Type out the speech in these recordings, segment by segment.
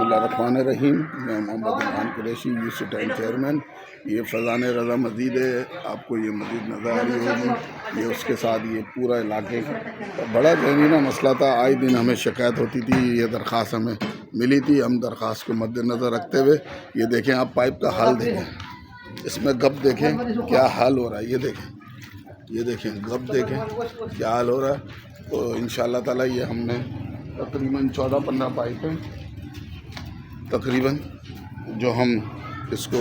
बिस्मिल्लाहिर्रहमानिर्रहीम। मैं Mohammad Imran Qureshi, Yusuf time chairman. ये फैज़ान रज़ा मस्जिद है, आपको ये मस्जिद नज़र आ रही होगी। ये उसके साथ ये पूरा इलाके बड़ा ज़हरीला मसला था। आए दिन हमें शिकायत होती थी, ये दरख्वास्त हमें मिली थी। हम दरख्वास्त को मद्देनज़र रखते हुए ये देखें, आप पाइप का हाल देखें, इसमें गब देखें क्या हाल हो रहा है। ये देखें गब देखें क्या हाल हो रहा है। तो इंशाअल्लाह ताला ये हमने तकरीबन 14-15 पाइप हैं तकरीबन, जो हम इसको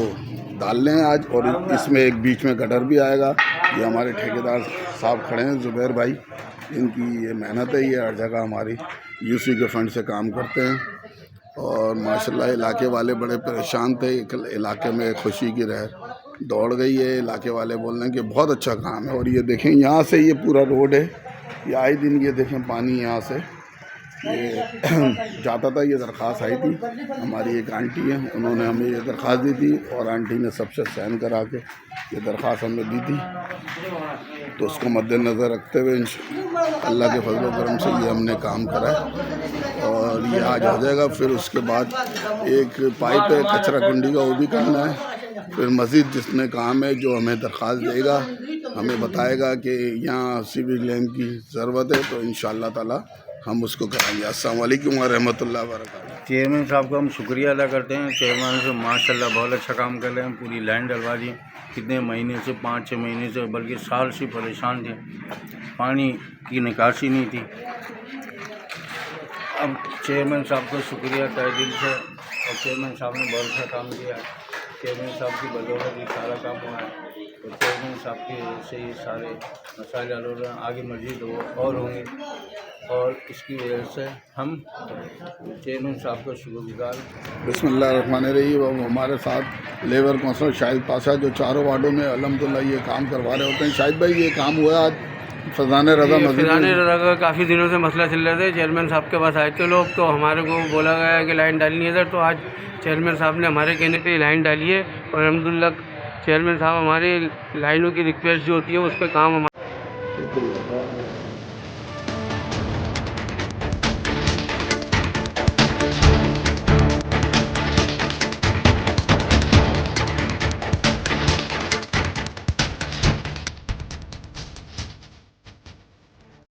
डाल लें आज। और इसमें एक बीच में गटर भी आएगा। ये हमारे ठेकेदार साहब खड़े हैं, ज़ुबैर भाई, इनकी ये मेहनत है। ये हर जगह हमारी यूसी के फंड से काम करते हैं। और माशाल्लाह इलाके वाले बड़े परेशान थे। इलाके में खुशी की लहर दौड़ गई है। इलाके वाले बोल रहे हैं कि बहुत अच्छा काम है। और ये देखें, यहाँ से ये पूरा रोड है, ये आए दिन ये देखें पानी यहाँ से ये जाता था। ये दरख्वास्त आई थी, हमारी एक आंटी है, उन्होंने हमें ये दरख्वास्त दी थी और आंटी ने सबसे साइन करा के ये दरख्वास्त हमें दी थी। तो उसको मद्देनज़र रखते हुए अल्लाह के फजल करम से ये हमने काम करा है और ये आज हो जाएगा। फिर उसके बाद एक पाइप है कचरा कुंडी का, वो भी करना है। फिर मज़ीद जिसमें काम है, जो हमें दरख्वास्त देगा, हमें बताएगा कि यहाँ सिविल लाइन की ज़रूरत है, तो इंशाअल्लाह ताला हम उसको कराएंगे। अस्सलाम वालेकुम व रहमतुल्लाहि व बरकातहू। चेयरमैन साहब का हम शुक्रिया अदा करते हैं। चेयरमैन से माशाल्लाह बहुत अच्छा काम कर रहे हैं। पूरी लाइन डलवा दी, कितने महीने से, 5-6 महीने से, बल्कि साल से परेशान थे, पानी की निकासी नहीं थी। अब चेयरमैन साहब को शुक्रिया तहे दिल से, और चेयरमैन साहब ने बहुत अच्छा काम किया। चेयरमैन साहब की बदौलत ये सारा काम हुआ है। तो चेयरमैन साहब के से ही सारे मसाइल हल हो रहे हैं, आगे मज़ीद और होंगे। और इसकी वजह से हम चेयरमैन साहब का शुक्रगुजार। बिस्मिल्लाहिर्रहमानिर्रहीम। हमारे साथ लेबर कौंसलर शाहिद पाशा, जो चारों वार्डों में अल्हम्दुलिल्लाह ये काम करवा रहे होते हैं। शाहिद भाई, ये काम हुआ आज फैज़ान रज़ा मस्जिद का काफ़ी दिनों से मसला चल रहे थे। चेयरमैन साहब के पास आए थे लोग, तो हमारे को बोला गया कि लाइन डालनी है सर। तो आज चेयरमैन साहब ने हमारे कहने पे लाइन डाली है और अल्हम्दुलिल्लाह चेयरमैन साहब हमारी लाइनों की रिक्वेस्ट जो होती है उस पर काम